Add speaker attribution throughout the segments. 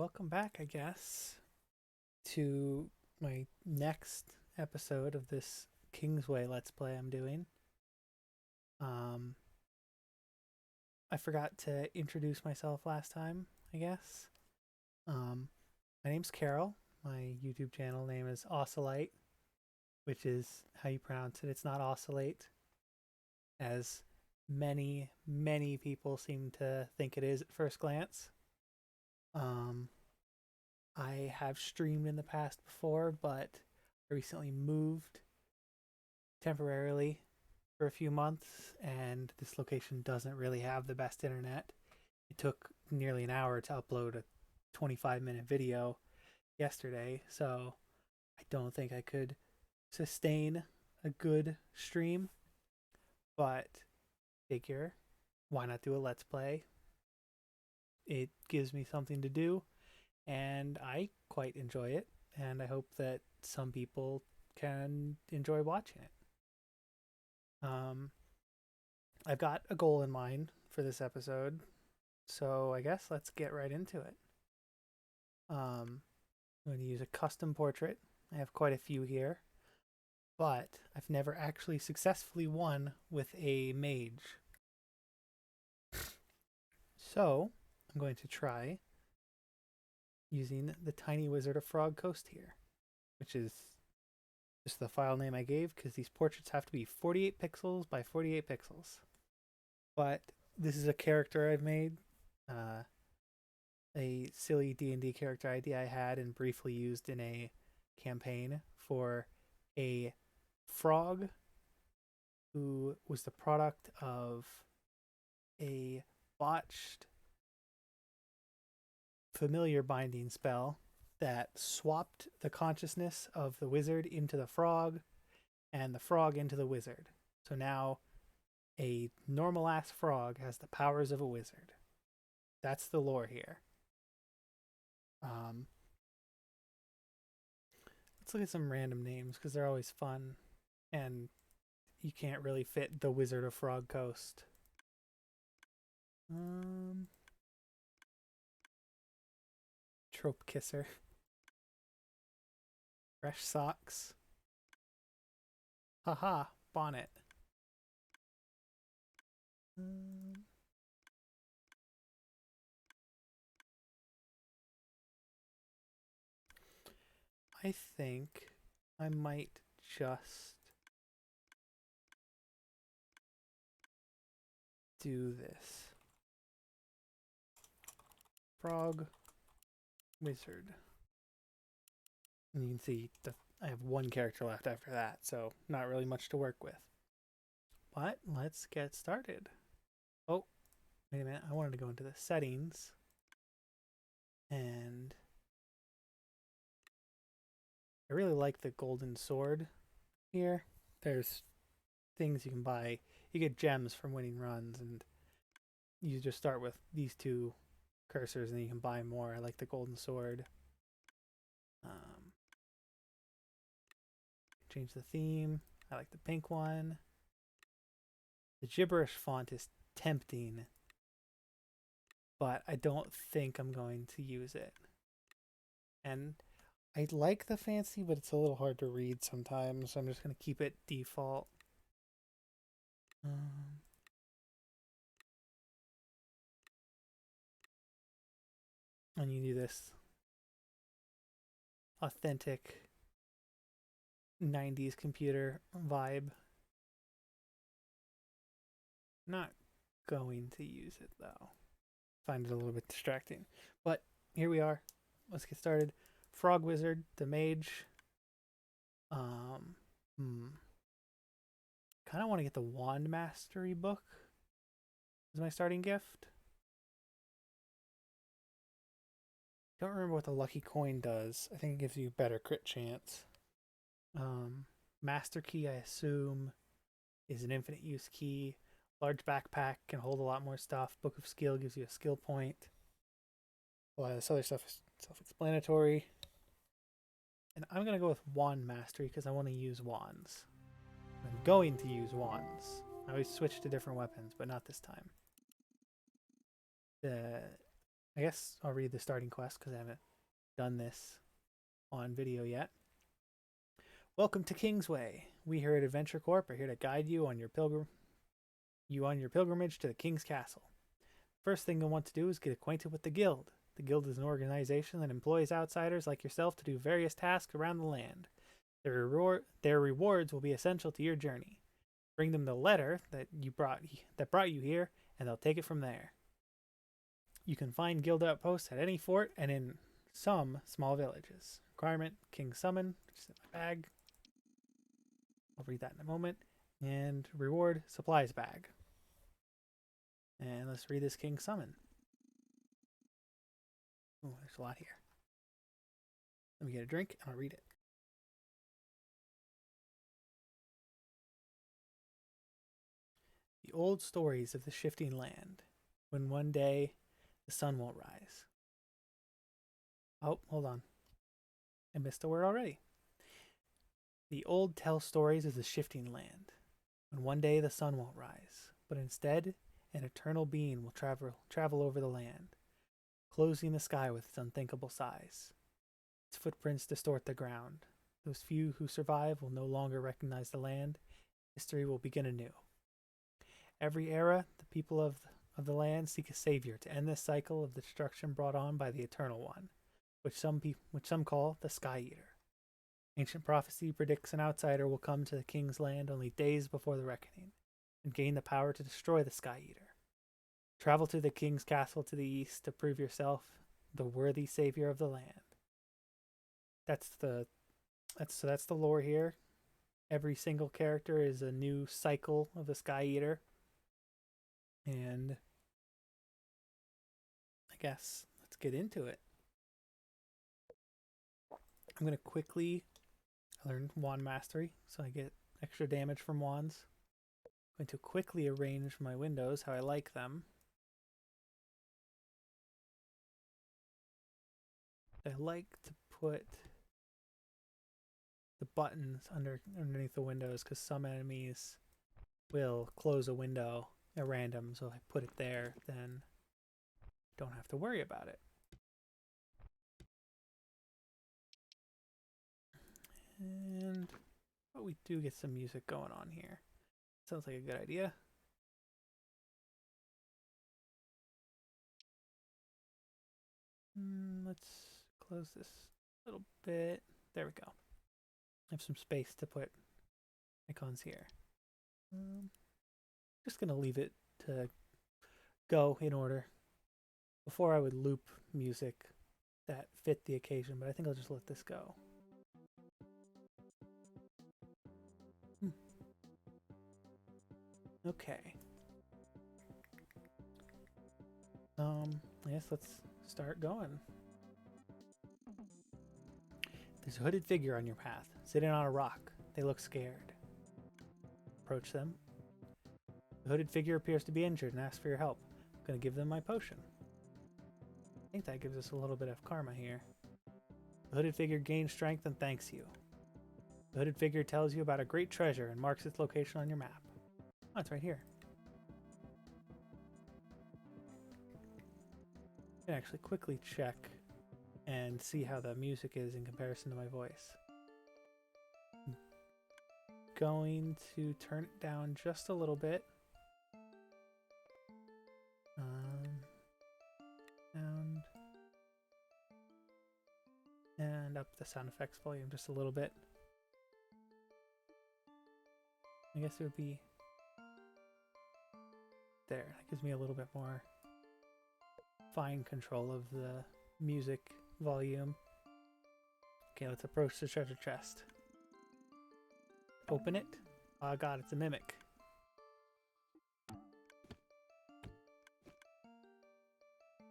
Speaker 1: welcome back, I guess, to my next episode of this Kingsway Let's Play I'm doing. Um, I forgot to introduce myself last time, I guess. Um, my name's Carol. My YouTube channel name is Oscillate, which is how you pronounce it. It's not Oscillate, as many people seem to think it is at first glance. Um, I have streamed in the past before, but I recently moved temporarily for a few months, and this location doesn't really have the best internet. It took nearly an hour to upload a 25-minute video yesterday, so I don't think I could sustain a good stream, but figure, why not do a let's play? It gives me something to do, and I quite enjoy it, and I hope that some people can enjoy watching it. I've got a goal in mind for this episode, so I guess let's get right into it. I'm going to use a custom portrait. I have quite a few here, but I've never actually successfully won with a mage. So I'm going to try using the Tiny Wizard of Frog Coast here, which is just the file name I gave because these portraits have to be 48 pixels by 48 pixels. But this is a character I've made, a silly D&D character idea I had and briefly used in a campaign for a frog who was the product of a botched familiar binding spell that swapped the consciousness of the wizard into the frog and the frog into the wizard. So now a normal ass frog has the powers of a wizard. That's the lore here. Let's look at some random names because they're always fun, and you can't really fit the Wizard of Frog Coast. Trope Kisser. Fresh Socks. Haha, Bonnet. I think I might just do this. Frog Wizard. And you can see I have one character left after that, so not really much to work with. But let's get started. Oh, wait a minute. I wanted to go into the settings. And I really like the golden sword here. There's things you can buy. You get gems from winning runs, and you just start with these two cursors and then you can buy more. I like the golden sword. Change the theme. I like the pink one. The gibberish font is tempting, but I don't think I'm going to use it. And I like the fancy, but it's a little hard to read sometimes, so I'm just going to keep it default. And you do this authentic 90s computer vibe. Not going to use it though. Find it a little bit distracting. But here we are. Let's get started. Frog Wizard, the mage. Kind of want to get the Wand Mastery book as my starting gift. Don't remember what the lucky coin does. I think it gives you better crit chance. Master key, I assume, is an infinite use key. Large backpack can hold a lot more stuff. Book of skill gives you a skill point. A lot of this other stuff is self-explanatory. And I'm going to go with Wand Mastery because I want to use wands. I'm going to use wands. I always switch to different weapons, but not this time. The I guess I'll read the starting quest because I haven't done this on video yet. Welcome to Kingsway. We here at Adventure Corp are here to guide you on your pilgrimage to the King's Castle. First thing you'll want to do is get acquainted with the Guild. The Guild is an organization that employs outsiders like yourself to do various tasks around the land. Their rewards will be essential to your journey. Bring them the letter that brought you here, and they'll take it from there. You can find Guild outposts at any fort and in some small villages. Requirement: King's Summon, which is in my bag. I'll read that in a moment. And reward: Supplies bag. And let's read this King's Summon. Oh, there's a lot here. Let me get a drink and I'll read it. The old stories of the shifting land, when one day the sun won't rise. Oh, hold on. I missed a word already. The old tell stories of the shifting land, when one day the sun won't rise, but instead an eternal being will travel over the land, closing the sky with its unthinkable size. Its footprints distort the ground. Those few who survive will no longer recognize the land. History will begin anew. Every era, the people of the land seek a savior to end this cycle of destruction brought on by the Eternal One, which some call the Sky Eater. Ancient prophecy predicts an outsider will come to the King's land only days before the reckoning, and gain the power to destroy the Sky Eater. Travel to the King's castle to the east to prove yourself the worthy savior of the land. That's the lore here. Every single character is a new cycle of the Sky Eater. And I guess let's get into it. I'm going to quickly learn Wand Mastery so I get extra damage from wands. I'm going to quickly arrange my windows how I like them. I like to put the buttons underneath the windows because some enemies will close a window at random, so if I put it there, then don't have to worry about it. And we do get some music going on here. Sounds like a good idea. Let's close this a little bit. There we go. I have some space to put icons here. Just gonna leave it to go in order. Before I would loop music that fit the occasion, but I think I'll just let this go. Okay. I guess let's start going. There's a hooded figure on your path, sitting on a rock. They look scared. Approach them. The hooded figure appears to be injured and asks for your help. I'm going to give them my potion. I think that gives us a little bit of karma here. The hooded figure gains strength and thanks you. The hooded figure tells you about a great treasure and marks its location on your map. Oh, it's right here. I can actually quickly check and see how the music is in comparison to my voice. I'm going to turn it down just a little bit. Sound. And up the sound effects volume just a little bit. I guess it would be there. That gives me a little bit more fine control of the music volume. Okay, let's approach the treasure chest. Open it. Oh god, it's a mimic.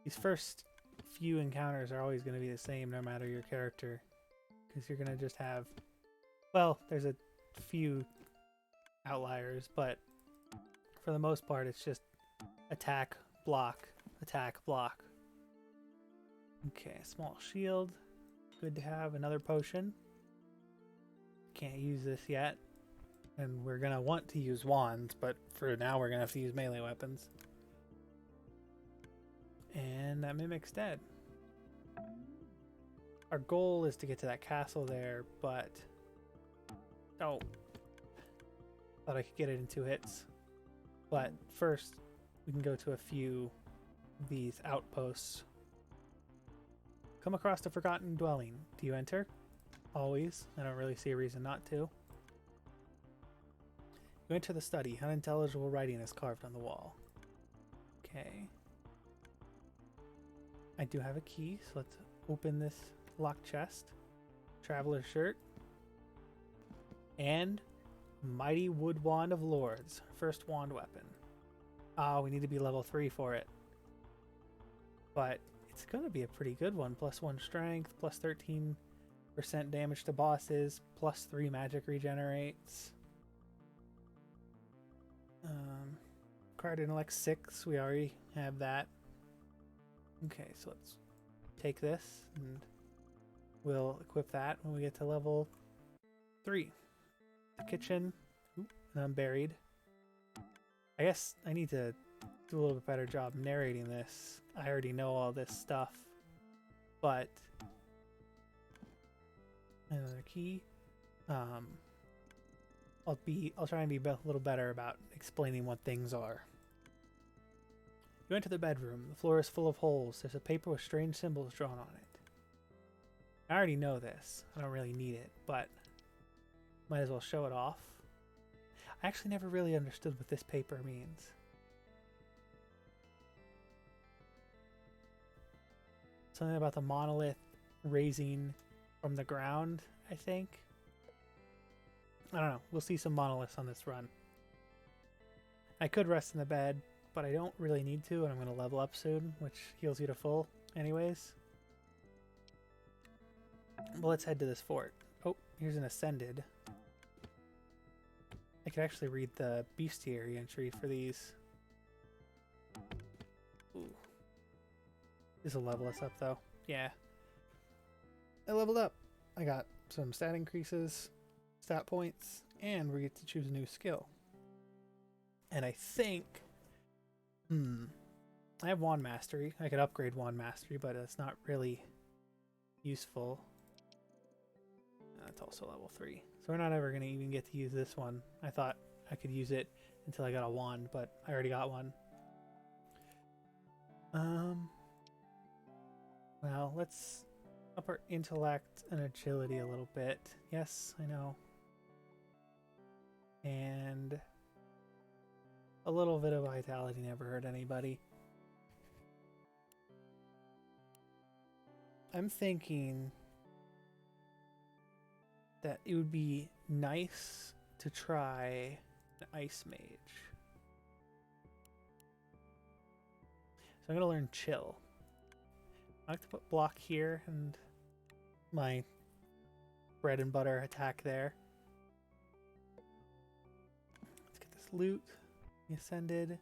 Speaker 1: These first few encounters are always going to be the same no matter your character, because you're going to just have, well, there's a few outliers, but for the most part it's just attack, block, attack, block. Okay, small shield. Good to have. Another potion. Can't use this yet. And we're going to want to use wands, but for now we're going to have to use melee weapons. And that mimic's dead. Our goal is to get to that castle there, but... Oh. Thought I could get it in 2 hits. But first, we can go to a few of these outposts. Come across a forgotten dwelling. Do you enter? Always. I don't really see a reason not to. You enter the study. Unintelligible writing is carved on the wall. Okay. I do have a key, so let's open this locked chest. Traveler's shirt. And mighty wood wand of lords. First wand weapon. Ah, we need to be level 3 for it. But it's going to be a pretty good one. +1 strength, plus 13% damage to bosses, +3 magic regenerates. Card intellect 6, we already have that. Okay, so let's take this and we'll equip that when we get to level 3. The kitchen. Oop, and I'm buried. I guess I need to do a little bit better job narrating this. I already know all this stuff, but another key. I'll try and be a little better about explaining what things are. You enter the bedroom. The floor is full of holes. There's a paper with strange symbols drawn on it. I already know this. I don't really need it, but might as well show it off. I actually never really understood what this paper means. Something about the monolith raising from the ground, I think. I don't know. We'll see some monoliths on this run. I could rest in the bed, but I don't really need to, and I'm going to level up soon, which heals you to full anyways. Well, let's head to this fort. Oh, here's an ascended. I could actually read the bestiary entry for these. Ooh. This will level us up, though. Yeah. I leveled up. I got some stat increases, stat points, and we get to choose a new skill. And I think... I have Wand Mastery. I could upgrade Wand Mastery, but it's not really useful. That's also level 3. So we're not ever going to even get to use this one. I thought I could use it until I got a wand, but I already got one. Well, let's up our intellect and agility a little bit. Yes, I know. And a little bit of vitality never hurt anybody. I'm thinking that it would be nice to try an Ice Mage. So I'm going to learn Chill. I like to put block here and my bread and butter attack there. Let's get this loot. The Ascended.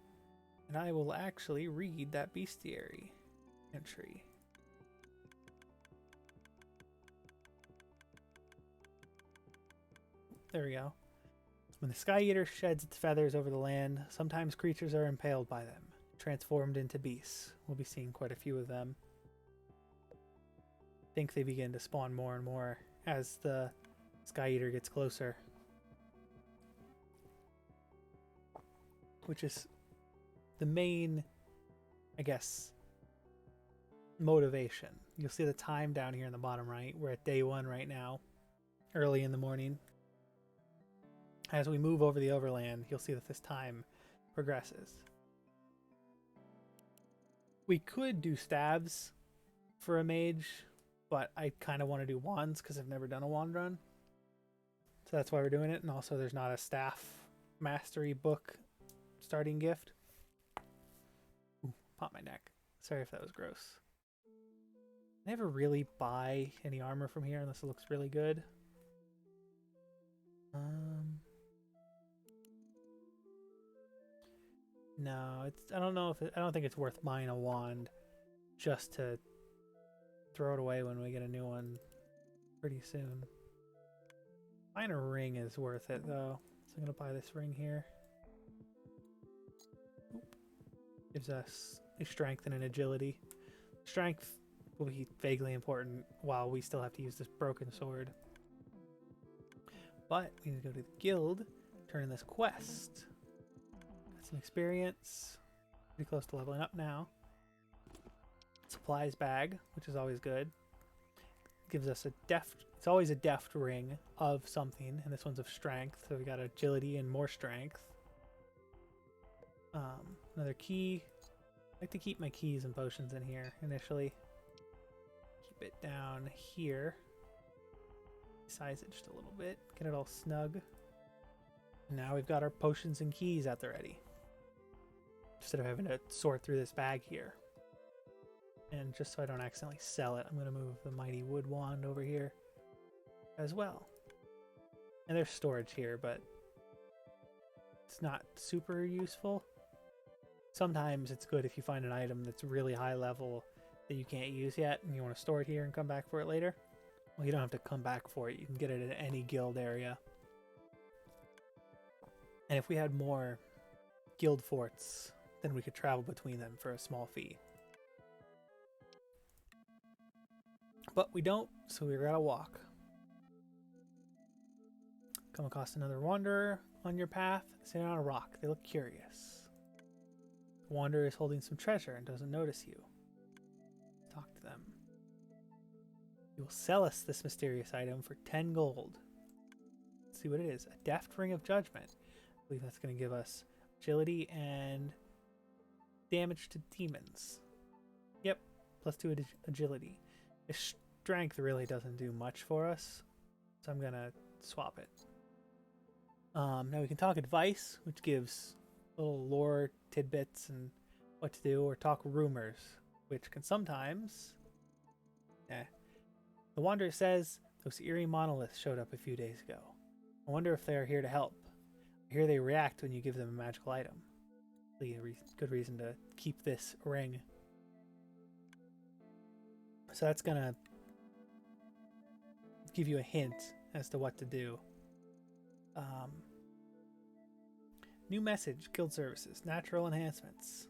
Speaker 1: And I will actually read that bestiary entry. There we go. When the Sky Eater sheds its feathers over the land, sometimes creatures are impaled by them, transformed into beasts. We'll be seeing quite a few of them. I think they begin to spawn more and more as the Sky Eater gets closer. Which is the main, I guess, motivation. You'll see the time down here in the bottom right. We're at day 1 right now, early in the morning. As we move over the overland, you'll see that this time progresses. We could do stabs for a mage, but I kind of want to do wands because I've never done a wand run. So that's why we're doing it. And also there's not a staff mastery book starting gift. Ooh, pop my neck. Sorry if that was gross. I never really buy any armor from here unless it looks really good. No, I don't know if I don't think it's worth buying a wand just to throw it away when we get a new one pretty soon. Buying a ring is worth it though. So I'm gonna buy this ring here. Oop. Gives us a strength and an agility. Strength will be vaguely important while we still have to use this broken sword. But we need to go to the guild, turn in this quest. Got some experience. Pretty close to leveling up now. Supplies bag, which is always good. Gives us a deft, it's always a deft ring of something, and this one's of strength, so we got agility and more strength. Another key. I like to keep my keys and potions in here initially. Keep it down here. Size it just a little bit, get it all snug. And now we've got our potions and keys at the ready. Instead of having to sort through this bag here. And just so I don't accidentally sell it, I'm going to move the mighty wood wand over here as well. And there's storage here, but it's not super useful. Sometimes it's good if you find an item that's really high level that you can't use yet and you want to store it here and come back for it later. Well, you don't have to come back for it. You can get it at any guild area. And if we had more guild forts, then we could travel between them for a small fee. But we don't, so we gotta walk. Come across another wanderer on your path, sitting on a rock. They look curious. The wanderer is holding some treasure and doesn't notice you. Talk to them. You will sell us this mysterious item for 10 gold. Let's see what it is. A deft ring of judgment. I believe that's going to give us agility and damage to demons. Yep, +2 agility. This strength really doesn't do much for us, so I'm going to swap it. Now we can talk advice, which gives little lore tidbits and what to do, or talk rumors, which can sometimes... The Wanderer says those eerie monoliths showed up a few days ago. I wonder if they are here to help. I hear they react when you give them a magical item. Really a good reason to keep this ring. So that's gonna give you a hint as to what to do. New message, guild services, natural enhancements.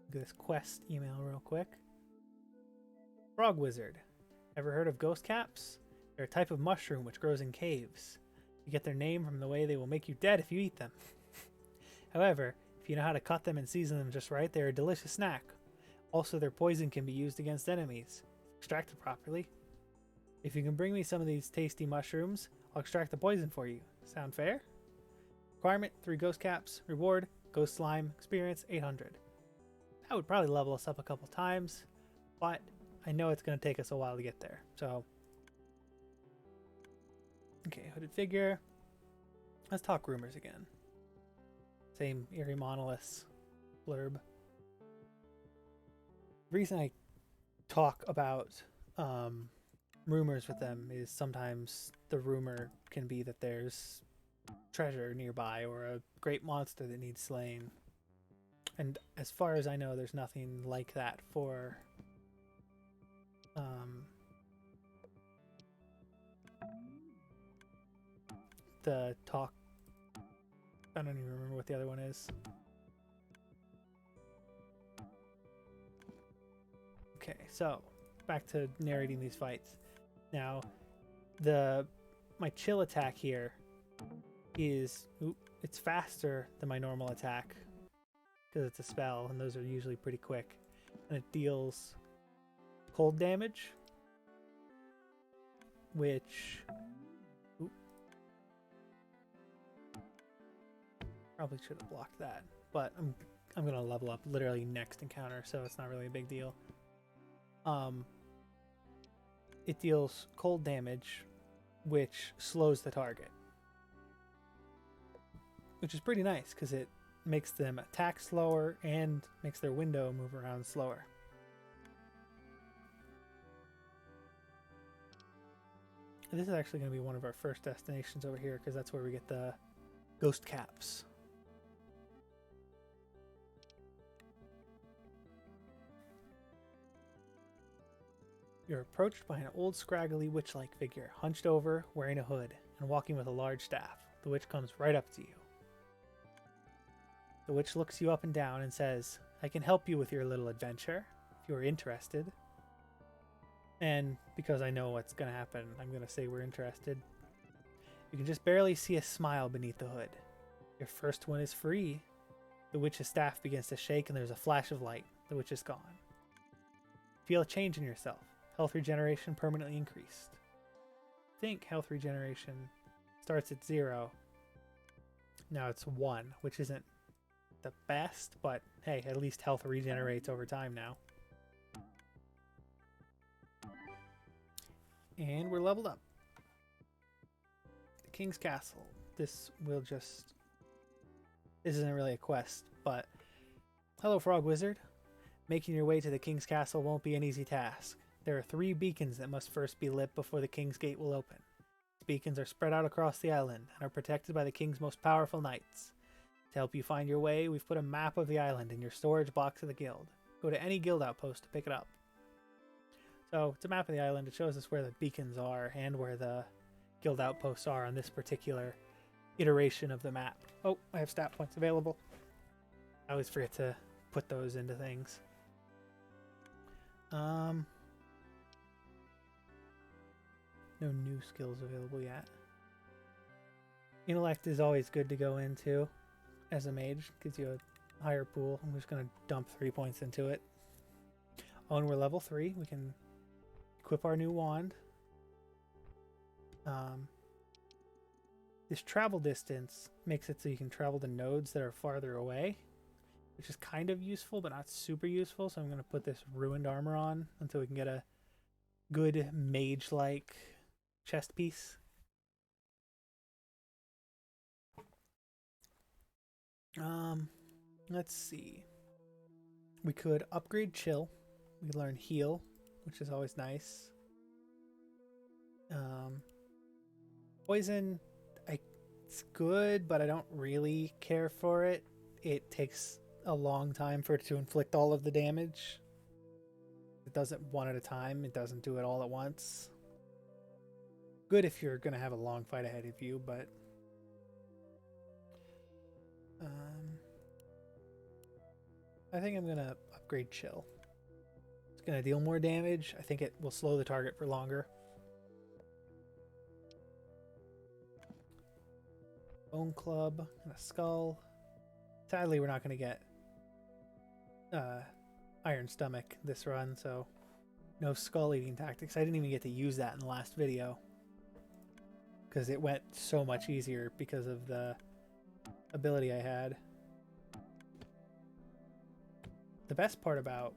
Speaker 1: Look at this quest email real quick. Frog wizard. Ever heard of ghost caps? They're a type of mushroom which grows in caves. You get their name from the way they will make you dead if you eat them. However, if you know how to cut them and season them just right, they're a delicious snack. Also, their poison can be used against enemies, extracted properly. If you can bring me some of these tasty mushrooms, I'll extract the poison for you. Sound fair? Requirement, 3 ghost caps. Reward, ghost slime. Experience, 800. That would probably level us up a couple times, but I know it's going to take us a while to get there, so... Okay, hooded figure. Let's talk rumors again. Same eerie monoliths blurb. The reason I talk about rumors with them is sometimes the rumor can be that there's treasure nearby or a great monster that needs slain. And as far as I know, there's nothing like that for the talk. I don't even remember what the other one is. Okay, so back to narrating these fights. Now, my chill attack here is it's faster than my normal attack because it's a spell, and those are usually pretty quick. And it deals cold damage, which probably should have blocked that, but I'm gonna level up literally next encounter, so it's not really a big deal. It deals cold damage, which slows the target, which is pretty nice because it makes them attack slower and makes their window move around slower. And this is actually going to be one of our first destinations over here because that's where we get the ghost caps. You're approached by an old scraggly witch-like figure, hunched over, wearing a hood, and walking with a large staff. The witch comes right up to you. The witch looks you up and down and says, I can help you with your little adventure. if you're interested. And because I know what's going to happen, I'm going to say we're interested. You can just barely see a smile beneath the hood. Your first one is free. The witch's staff begins to shake and there's a flash of light. The witch is gone. Feel a change in yourself. Health regeneration permanently increased. Think health regeneration starts at 0. Now it's 1, which isn't the best, but hey, at least health regenerates over time now. And we're leveled up. The King's Castle. This isn't really a quest, but hello, Frog Wizard. Making your way to the King's Castle won't be an easy task. There are 3 beacons that must first be lit before the King's Gate will open. These beacons are spread out across the island and are protected by the King's most powerful knights. To help you find your way, we've put a map of the island in your storage box of the guild. Go to any guild outpost to pick it up. So it's a map of the island. It shows us where the beacons are and where the guild outposts are on this particular iteration of the map. Oh, I have stat points available. I always forget to put those into things. No new skills available yet. Intellect is always good to go into as a mage. Gives you a higher pool. I'm just going to dump 3 points into it. Oh, and we're level 3. We can equip our new wand. This travel distance makes it so you can travel to nodes that are farther away, which is kind of useful, but not super useful. So I'm going to put this ruined armor on until we can get a good mage-like chest piece. Let's see. We could upgrade Chill. We could learn Heal, which is always nice. Poison, it's good, but I don't really care for it. It takes a long time for it to inflict all of the damage. It does it one at a time. It doesn't do it all at once. Good if you're going to have a long fight ahead of you, but I think I'm going to upgrade Chill. It's going to deal more damage. I think it will slow the target for longer. Bone Club and a Skull. Sadly, we're not going to get Iron Stomach this run, so no Skull Eating Tactics. I didn't even get to use that in the last video because it went so much easier because of the ability I had. The best part about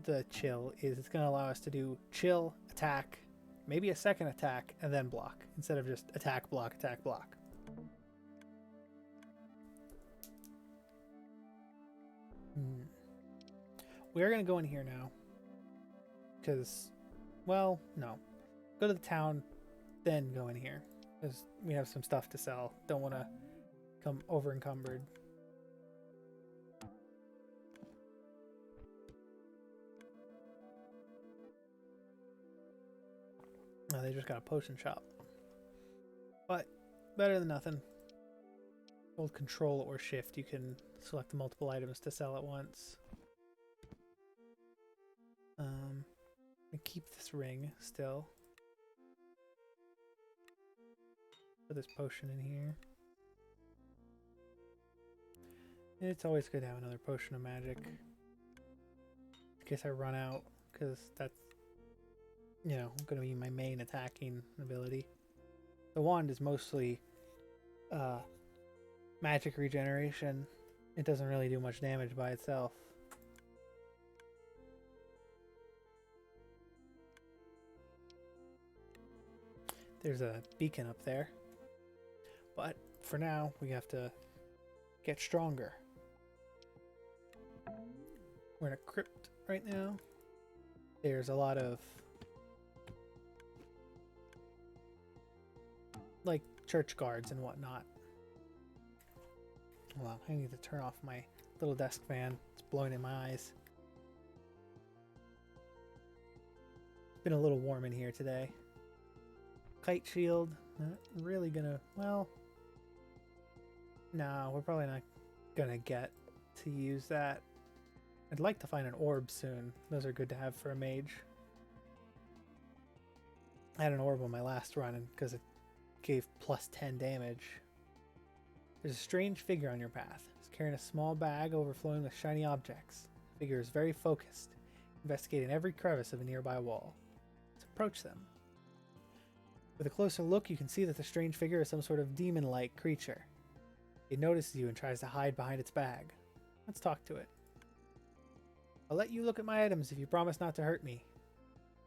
Speaker 1: the Chill is it's going to allow us to do Chill, attack, maybe a second attack, and then block, instead of just attack, block, attack, block. We are going to go in here now. Because, well, no. Go to the town, then go in here. Because we have some stuff to sell. Don't want to come over encumbered. Oh, they just got a potion shop. But, better than nothing. Hold Control or Shift. You can select multiple items to sell at once. Keep this ring still. Put this potion in here. It's always good to have another potion of magic. In case I run out, because that's, you know, going to be my main attacking ability. The wand is mostly magic regeneration. It doesn't really do much damage by itself. There's a beacon up there. But for now, we have to get stronger. We're in a crypt right now. There's a lot of like church guards and whatnot. Hold on, I need to turn off my little desk fan. It's blowing in my eyes. It's been a little warm in here today. Kite shield, not really gonna, well, no, we're probably not gonna get to use that. I'd like to find an orb soon. Those are good to have for a mage. I had an orb on my last run because it gave plus 10 damage. There's a strange figure on your path. It's carrying a small bag overflowing with shiny objects. The figure is very focused, investigating every crevice of a nearby wall. Let's approach them. With a closer look, you can see that the strange figure is some sort of demon-like creature. It notices you and tries to hide behind its bag. Let's talk to it. I'll let you look at my items if you promise not to hurt me.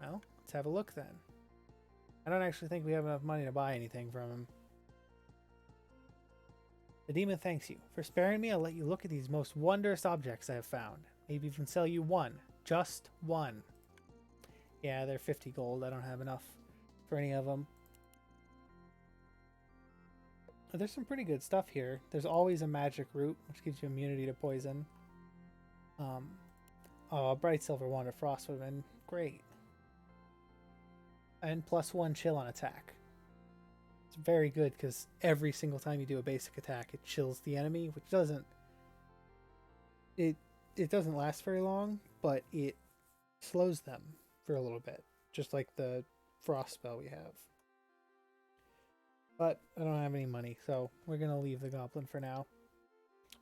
Speaker 1: Well, let's have a look then. I don't actually think we have enough money to buy anything from him. The demon thanks you. For sparing me, I'll let you look at these most wondrous objects I have found. Maybe even sell you one. Just one. Yeah, they're 50 gold. I don't have enough for any of them. There's some pretty good stuff here. There's always a magic root, which gives you immunity to poison. Oh, a bright silver wand of frost would have been great. And +1 chill on attack. It's very good because every single time you do a basic attack, it chills the enemy, which doesn't... It doesn't last very long, but it slows them for a little bit. Just like the frost spell we have. But I don't have any money, so we're going to leave the goblin for now.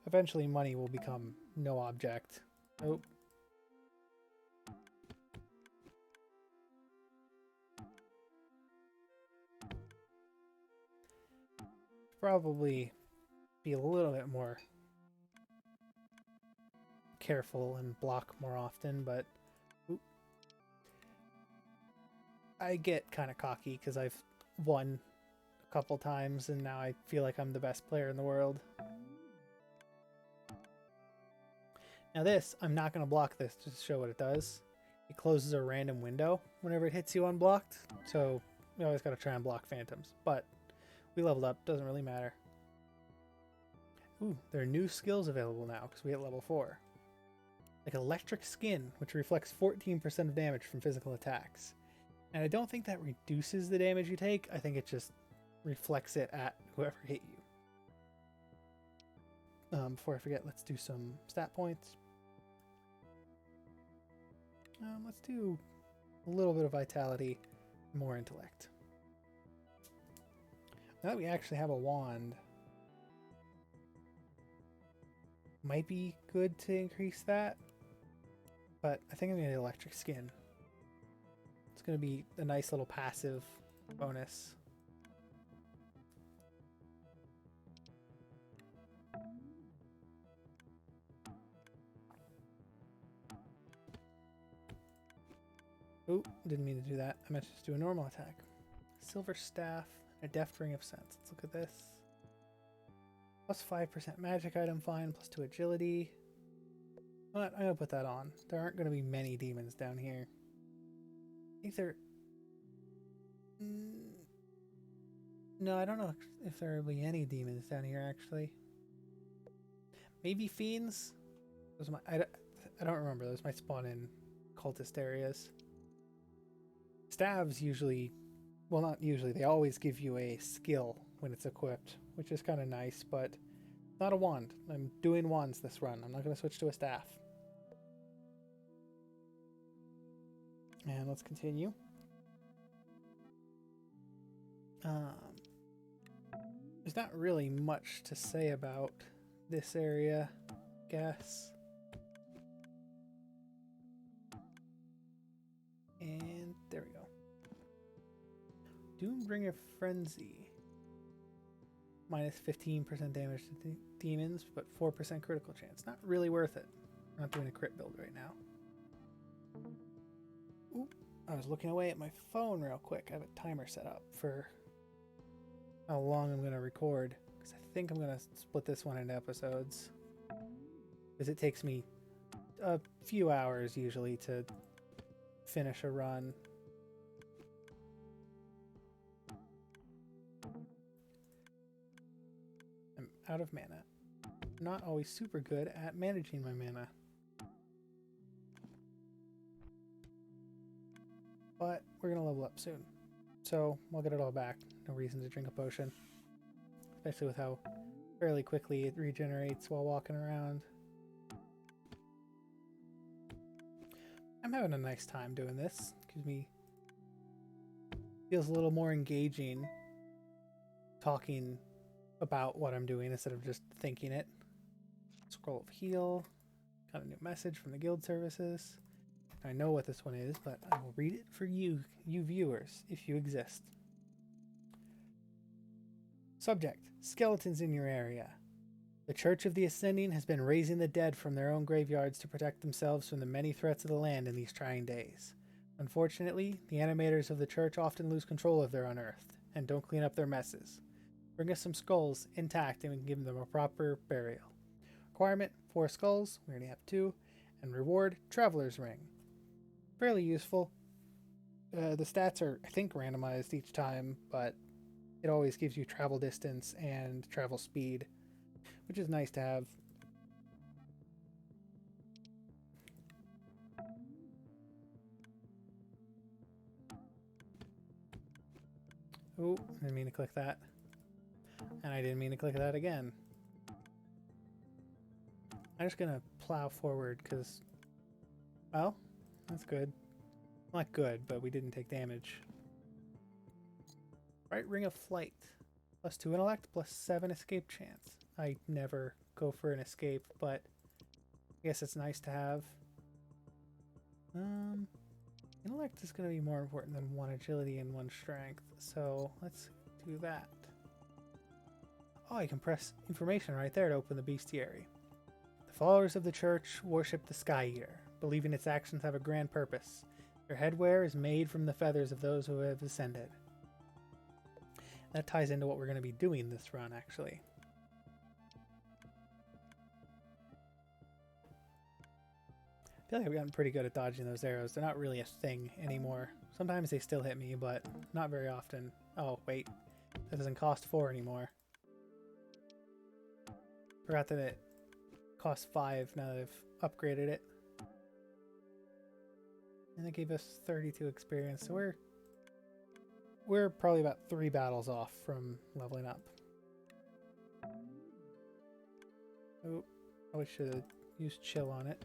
Speaker 1: Eventually money will become no object. Oh. Probably be a little bit more careful and block more often, but I get kind of cocky because I've won a couple times and now I feel like I'm the best player in the world. Now this, I'm not going to block this just to show what it does. It closes a random window whenever it hits you unblocked, so we always got to try and block phantoms, but we leveled up, doesn't really matter. Ooh, there are new skills available now because we hit level 4. Like Electric Skin, which reflects 14% of damage from physical attacks. And I don't think that reduces the damage you take, I think it just reflects it at whoever hit you. Before I forget, let's do some stat points. Let's do a little bit of vitality, more intellect. Now that we actually have a wand, might be good to increase that, but I think I'm going to Electric Skin. It's going to be a nice little passive bonus. Ooh, didn't mean to do that. I meant to just do a normal attack. Silver Staff, a Deft Ring of Sense. Let's look at this. Plus 5% magic item find, plus 2 agility. I'm going to put that on. There aren't going to be many demons down here. I think there... No, I don't know if there will be any demons down here, actually. Maybe fiends? Those might, I don't remember. Those might spawn in cultist areas. Staves usually... Well, not usually. They always give you a skill when it's equipped, which is kind of nice, but not a wand. I'm doing wands this run. I'm not going to switch to a staff. And let's continue. There's not really much to say about this area, I guess. And there we go. Doombringer Frenzy. Minus 15% damage to demons, but 4% critical chance. Not really worth it. I'm not doing a crit build right now. Ooh, I was looking away at my phone real quick. I have a timer set up for how long I'm going to record, because I think I'm going to split this one into episodes, because it takes me a few hours usually to finish a run. I'm out of mana. Not always super good at managing my mana. But we're going to level up soon. So we'll get it all back. No reason to drink a potion. Especially with how fairly quickly it regenerates while walking around. I'm having a nice time doing this. Gives me feels a little more engaging talking about what I'm doing instead of just thinking it. Scroll of heal. Got a new message from the guild services. I know what this one is, but I will read it for you viewers, if you exist. Subject: skeletons in your area. The Church of the Ascending has been raising the dead from their own graveyards to protect themselves from the many threats of the land in these trying days. Unfortunately, the animators of the church often lose control of their unearthed and don't clean up their messes. Bring us some skulls intact and we can give them a proper burial. Requirement: 4 skulls, we already have 2, and reward: Traveler's Ring. Fairly useful. The stats are, I think, randomized each time, but it always gives you travel distance and travel speed, which is nice to have. Oh, I didn't mean to click that. And I didn't mean to click that again. I'm just gonna plow forward because, well, that's good. Not good, but we didn't take damage. Right Ring of Flight. +2 intellect, +7 escape chance. I never go for an escape, but I guess it's nice to have. Intellect is going to be more important than 1 agility and 1 strength, so let's do that. Oh, you can press information right there to open the bestiary. The followers of the church worship the Sky Eater, believing its actions have a grand purpose. Their headwear is made from the feathers of those who have ascended. That ties into what we're going to be doing this run, actually. I feel like I've gotten pretty good at dodging those arrows. They're not really a thing anymore. Sometimes they still hit me, but not very often. Oh, wait. That doesn't cost 4 anymore. Forgot that it costs 5 now that I've upgraded it. And it gave us 32 experience, so we're probably about 3 battles off from leveling up. Oh, I should have used chill on it.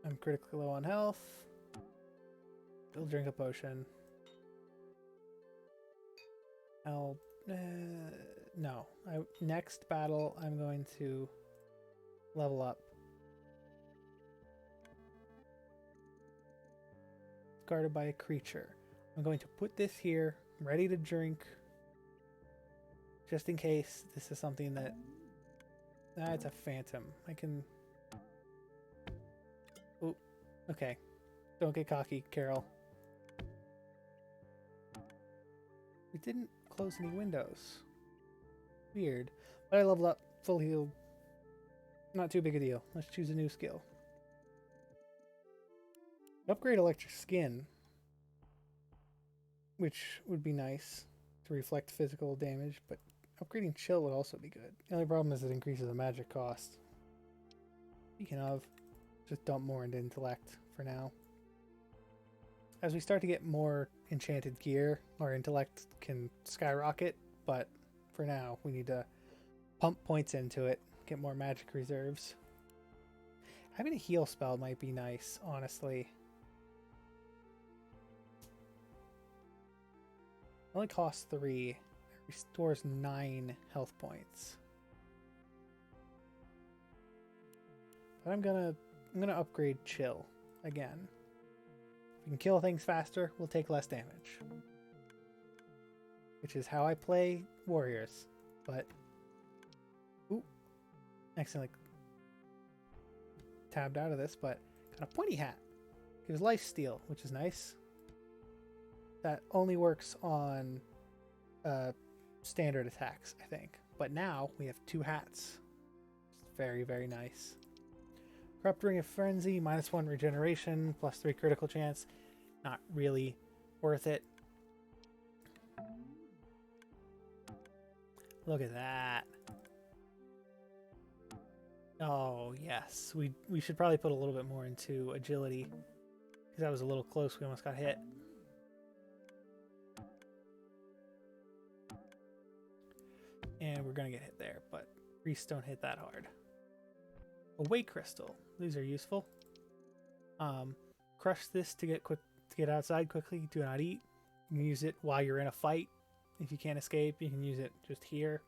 Speaker 1: I'm critically low on health. I'll drink a potion. No. Next battle, I'm going to level up. Guarded by a creature. I'm going to put this here, ready to drink, just in case this is something that... it's a phantom. I can... Oh, okay. Don't get cocky, Carol. We didn't close any windows. Weird. But I leveled up, full heal. Not too big a deal. Let's choose a new skill. Upgrade Electric Skin, which would be nice to reflect physical damage, but upgrading Chill would also be good. The only problem is it increases the magic cost. Speaking of, just dump more into Intellect for now. As we start to get more enchanted gear, our intellect can skyrocket, but for now we need to pump points into it, get more magic reserves. Having a heal spell might be nice, honestly. It only costs 3. It restores 9 health points. But I'm gonna upgrade Chill again. If we can kill things faster, we'll take less damage. Which is how I play warriors. But ooh, accidentally tabbed out of this, but got a pointy hat. Gives life steal, which is nice. That only works on standard attacks, I think. But now we have 2 hats. It's very, very nice. Corrupt Ring of Frenzy, -1 regeneration, +3 critical chance. Not really worth it. Look at that. Oh, yes. We should probably put a little bit more into agility, because that was a little close. We almost got hit. And we're going to get hit there, but Priests don't hit that hard. A weight crystal. These are useful. Crush this to get outside quickly. Do not eat. You can use it while you're in a fight. If you can't escape, you can use it just here.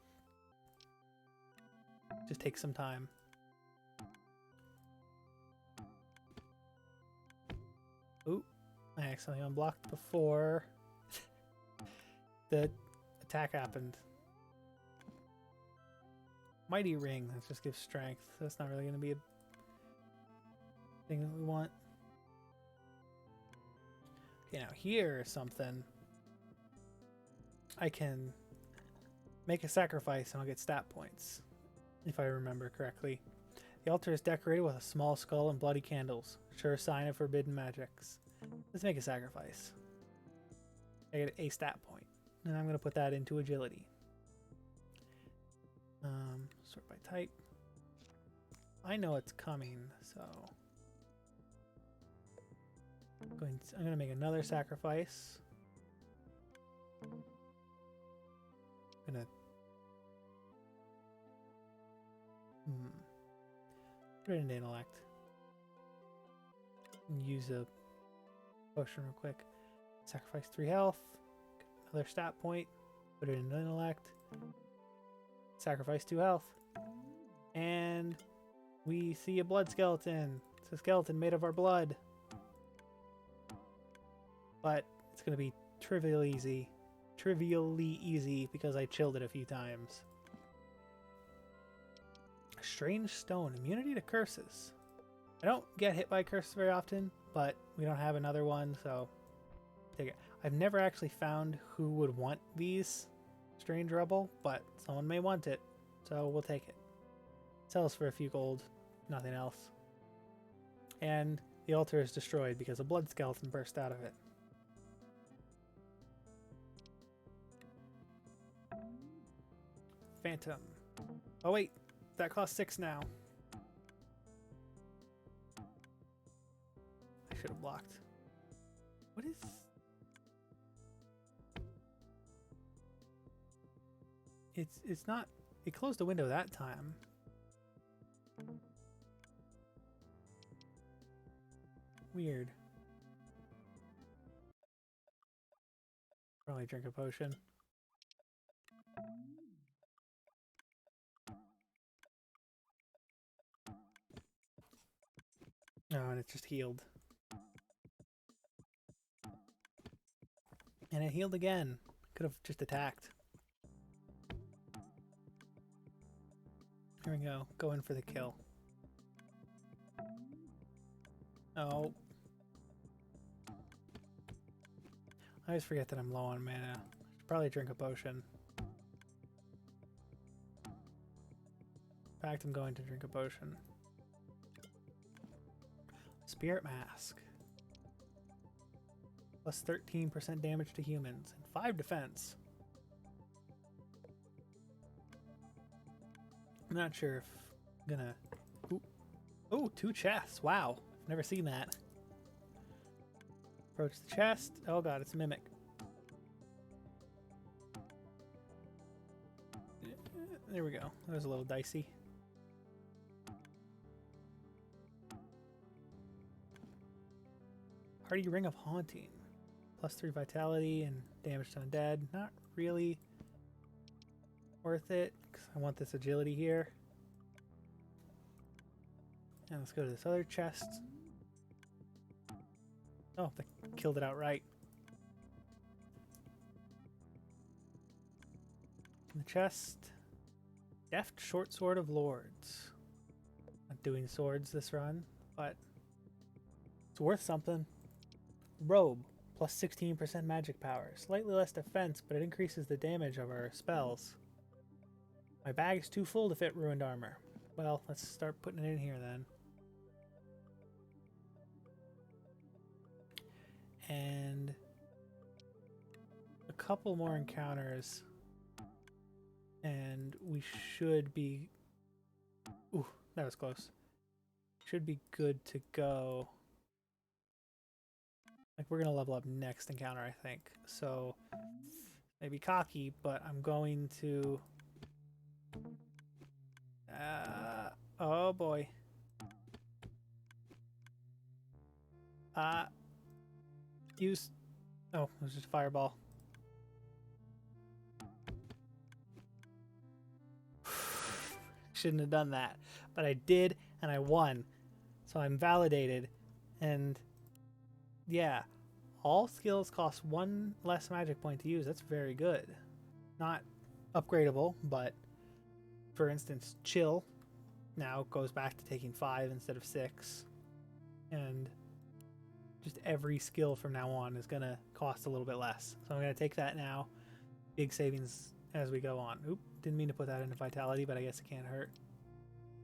Speaker 1: Just take some time. Ooh, I accidentally unblocked before the attack happened. Mighty Ring, that just gives strength. So that's not really going to be a thing that we want. Okay, now here's something. I can make a sacrifice and I'll get stat points, if I remember correctly. The altar is decorated with a small skull and bloody candles, sure sign of forbidden magics. Let's make a sacrifice. I get a stat point, and I'm going to put that into agility. Sort by type. I know it's coming, so I'm going to make another sacrifice. I'm gonna put it into intellect and use a potion real quick. Sacrifice 3 health. Another stat point. Put it into intellect. Sacrifice 2 health. And we see a blood skeleton. It's a skeleton made of our blood. But it's gonna be trivially easy because I chilled it a few times. A strange stone, immunity to curses. I don't get hit by curses very often, but we don't have another one, so take it. I've never actually found who would want these strange rebel, but someone may want it, so we'll take it. Sells for a few gold, nothing else. And the altar is destroyed because a blood skeleton burst out of it. Phantom. Oh wait, that costs 6 now. I should have blocked. What is... It's not... It closed the window that time. Weird. Probably drink a potion. Oh, and it just healed. And it healed again. Could have just attacked. Here we go. Go in for the kill. Oh. I always forget that I'm low on mana. Should probably drink a potion. In fact, I'm going to drink a potion. Spirit Mask. Plus 13% damage to humans and 5 defense. I'm not sure if I'm gonna... Ooh. Oh, 2 chests. Wow. Never seen that. Approach the chest. Oh god, it's a mimic. There we go. That was a little dicey. Hardy Ring of Haunting. Plus 3 vitality and damage to undead. Not really worth it, because I want this agility here. And let's go to this other chest. Oh, they killed it outright. In the chest, Deft Short Sword of Lords. Not doing swords this run, but it's worth something. Robe, plus 16% magic power. Slightly less defense, but it increases the damage of our spells. My bag is too full to fit ruined armor. Well, let's start putting it in here then. And a couple more encounters and we should be... Ooh, that was close. Should be good to go. Like, we're gonna level up next encounter, I think. So, maybe cocky, but I'm going to Oh boy. Use... Oh, it was just a fireball. Shouldn't have done that. But I did, and I won. So I'm validated. And yeah, all skills cost 1 less magic point to use. That's very good. Not upgradable, but for instance, chill now goes back to taking 5 instead of 6. And just every skill from now on is going to cost a little bit less. So I'm going to take that now. Big savings as we go on. Oop, didn't mean to put that into vitality, but I guess it can't hurt.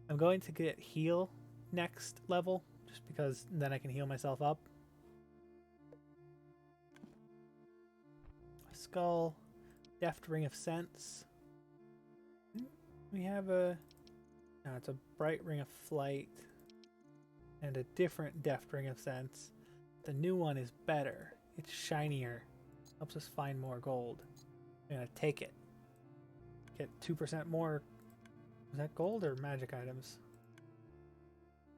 Speaker 1: I'm going to get heal next level, just because then I can heal myself up. Skull, deft ring of sense. We have a... No, it's a bright ring of flight. And a different deft ring of sense. The new one is better. It's shinier. Helps us find more gold. I'm gonna take it. Get 2% more. Is that gold or magic items?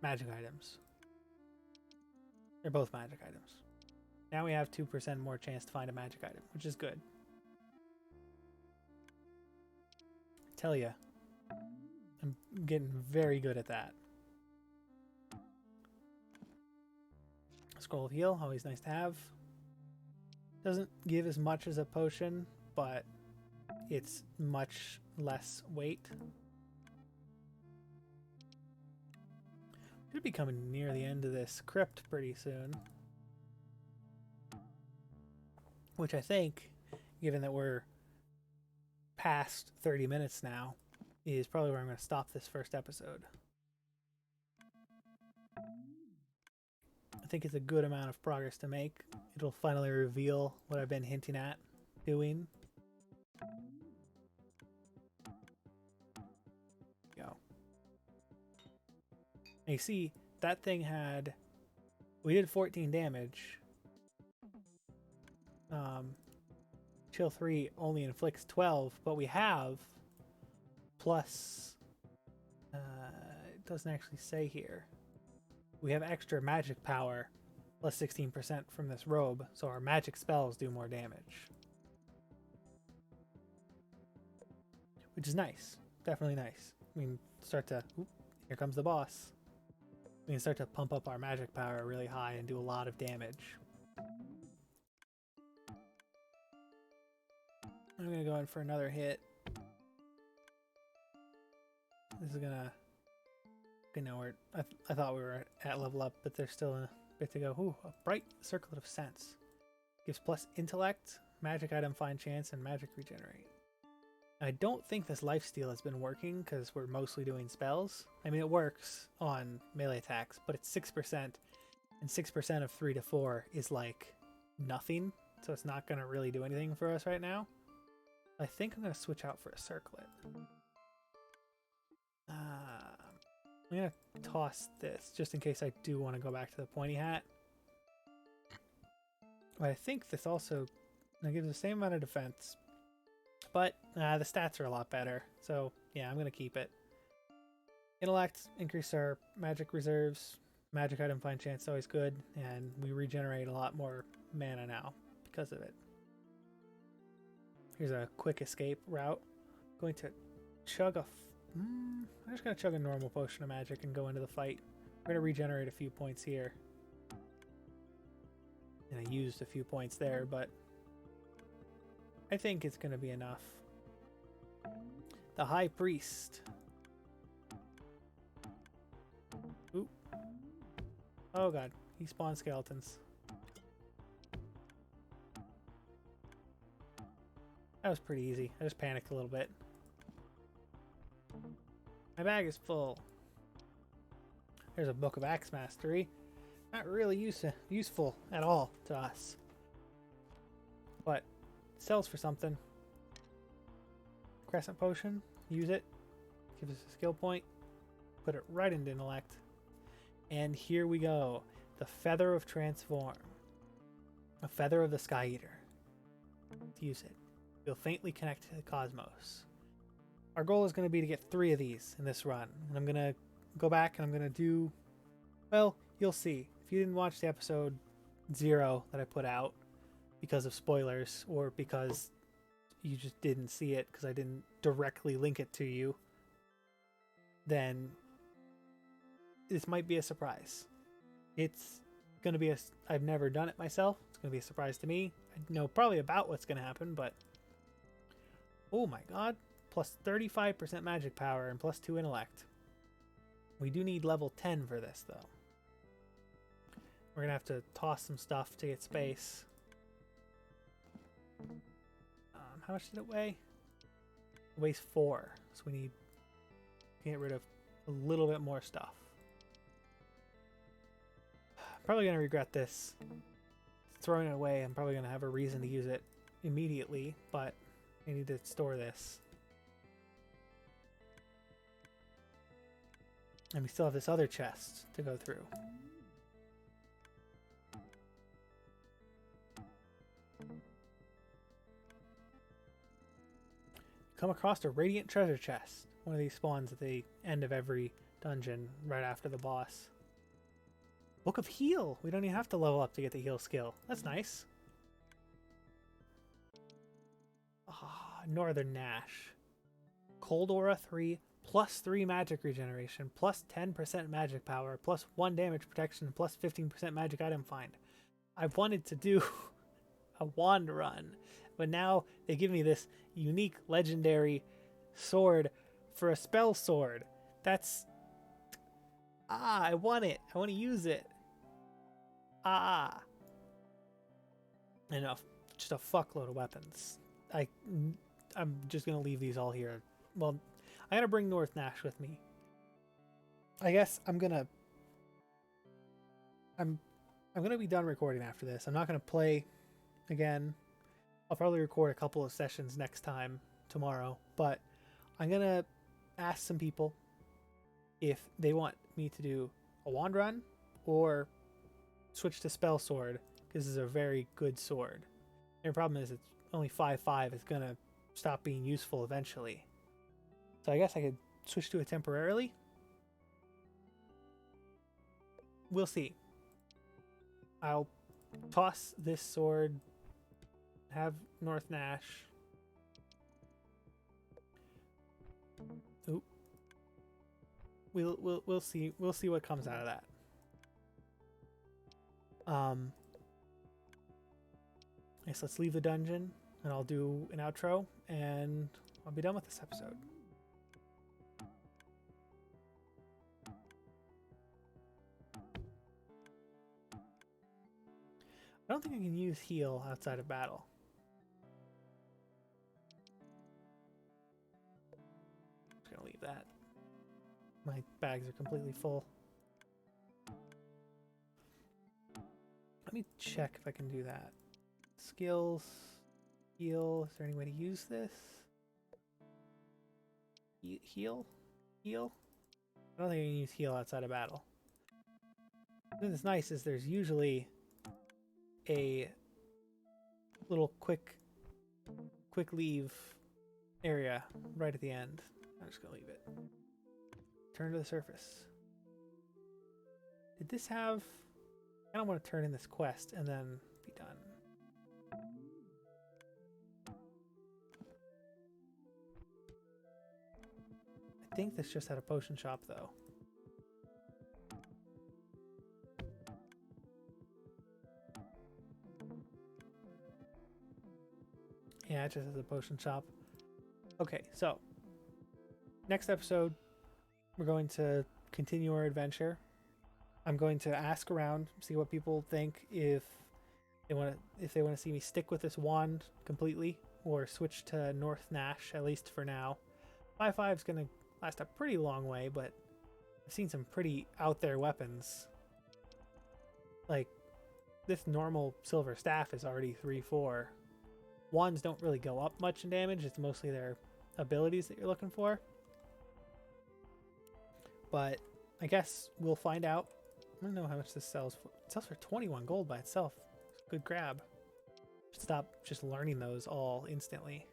Speaker 1: Magic items. They're both magic items. Now we have 2% more chance to find a magic item, which is good. Tell ya, I'm getting very good at that. Scroll of heal, always nice to have. Doesn't give as much as a potion, but it's much less weight. Should be coming near the end of this crypt pretty soon. Which I think, given that we're past 30 minutes now, is probably where I'm going to stop this first episode. I think it's a good amount of progress to make. It'll finally reveal what I've been hinting at doing. Go. And you see, that thing had... We did 14 damage. Chill 3 only inflicts 12, but we have plus... it doesn't actually say here. We have extra magic power, plus 16% from this robe, so our magic spells do more damage. Which is nice. Definitely nice. We can start to... Oop, here comes the boss. We can start to pump up our magic power really high and do a lot of damage. I'm going to go in for another hit. This is going to... Okay, no, I thought we were at level up, but there's still a bit to go. Ooh, a bright circlet of sense. Gives plus intellect, magic item find chance, and magic regenerate. I don't think this lifesteal has been working because we're mostly doing spells. I mean, it works on melee attacks, but it's 6%, and 6% of 3 to 4 is like nothing, so it's not going to really do anything for us right now. I think I'm going to switch out for a circlet. I'm going to toss this just in case I do want to go back to the pointy hat. But I think this also gives the same amount of defense, but the stats are a lot better. So yeah, I'm going to keep it. Intellect, increase our magic reserves, magic item find chance, always good, and we regenerate a lot more mana now because of it. Here's a quick escape route. I'm going to chug a... I'm just going to chug a normal potion of magic and go into the fight. We're going to regenerate a few points here. And I used a few points there, but I think it's going to be enough. The High Priest. Oop. Oh god, he spawned skeletons. That was pretty easy. I just panicked a little bit. My bag is full. There's a book of axe mastery. Not really useful at all to us. But it sells for something. Crescent potion. Use it. Gives us a skill point. Put it right into intellect. And here we go. The Feather of Transform. A Feather of the Sky Eater. Let's use it. Feel faintly connected to the cosmos. Our goal is going to be to get 3 of these in this run. And I'm going to go back and I'm going to do, well, you'll see. If you didn't watch the episode 0 that I put out because of spoilers or because you just didn't see it because I didn't directly link it to you, then this might be a surprise. It's going to be I've never done it myself. It's going to be a surprise to me. I know probably about what's going to happen, but oh my god. Plus 35% magic power and plus 2 intellect. We do need level 10 for this, though. We're going to have to toss some stuff to get space. How much did it weigh? It weighs 4, so we need to get rid of a little bit more stuff. Probably going to regret this. Throwing it away, I'm probably going to have a reason to use it immediately, but I need to store this. And we still have this other chest to go through. Come across a radiant treasure chest. One of these spawns at the end of every dungeon, right after the boss. Book of Heal! We don't even have to level up to get the heal skill. That's nice. Ah, Northern Nash. Cold Aura 3, plus 3 magic regeneration, plus 10% magic power, plus 1 damage protection, plus 15% magic item find. I've wanted to do a wand run, but now they give me this unique legendary sword for a spell sword. That's... I want it. I want to use it. And just a fuckload of weapons. I'm just going to leave these all here. Well, I got to bring North Nash with me. I guess I'm going to be done recording after this. I'm not going to play again. I'll probably record a couple of sessions next time tomorrow, but I'm going to ask some people if they want me to do a wand run or switch to spell sword, because this is a very good sword. And the problem is it's only 5/5. It's going to stop being useful eventually. So I guess I could switch to it temporarily. We'll see. I'll toss this sword, have North Nash. Oop. We'll see what comes out of that. Yes, let's leave the dungeon and I'll do an outro and I'll be done with this episode. I don't think I can use heal outside of battle. I'm just gonna leave that. My bags are completely full. Let me check if I can do that. Skills, heal. Is there any way to use this? Heal? Heal? I don't think I can use heal outside of battle. What's nice is there's usually a little quick leave area right at the end. I'm just gonna leave it. Turn to the surface. Did this have... I don't want to turn in this quest and then be done. I think this just had a potion shop though. Yeah, it just has a potion shop. Okay, so next episode, we're going to continue our adventure. I'm going to ask around, see what people think, if they want to see me stick with this wand completely or switch to North Nash, at least for now. 5/5 is going to last a pretty long way, but I've seen some pretty out there weapons. Like this normal silver staff is already 3/4. Wands don't really go up much in damage. It's mostly their abilities that you're looking for. But I guess we'll find out. I don't know how much this sells for. It sells for 21 gold by itself. Good grab. Should stop just learning those all instantly.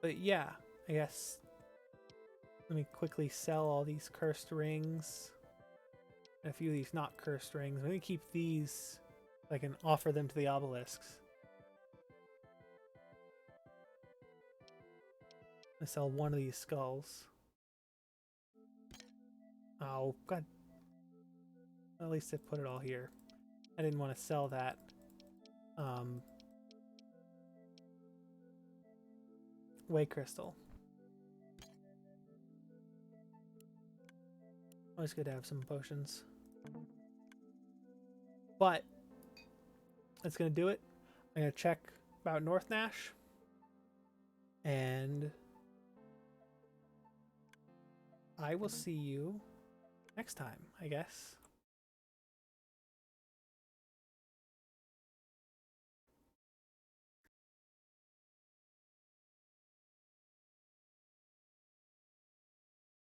Speaker 1: But yeah, I guess let me quickly sell all these cursed rings. And a few of these not cursed rings. Let me keep these so I can offer them to the obelisks. I sell one of these skulls. Oh, God. At least I put it all here. I didn't want to sell that. Way crystal. Always good to have some potions. But that's going to do it. I'm going to check about North Nash. And I will see you next time, I guess.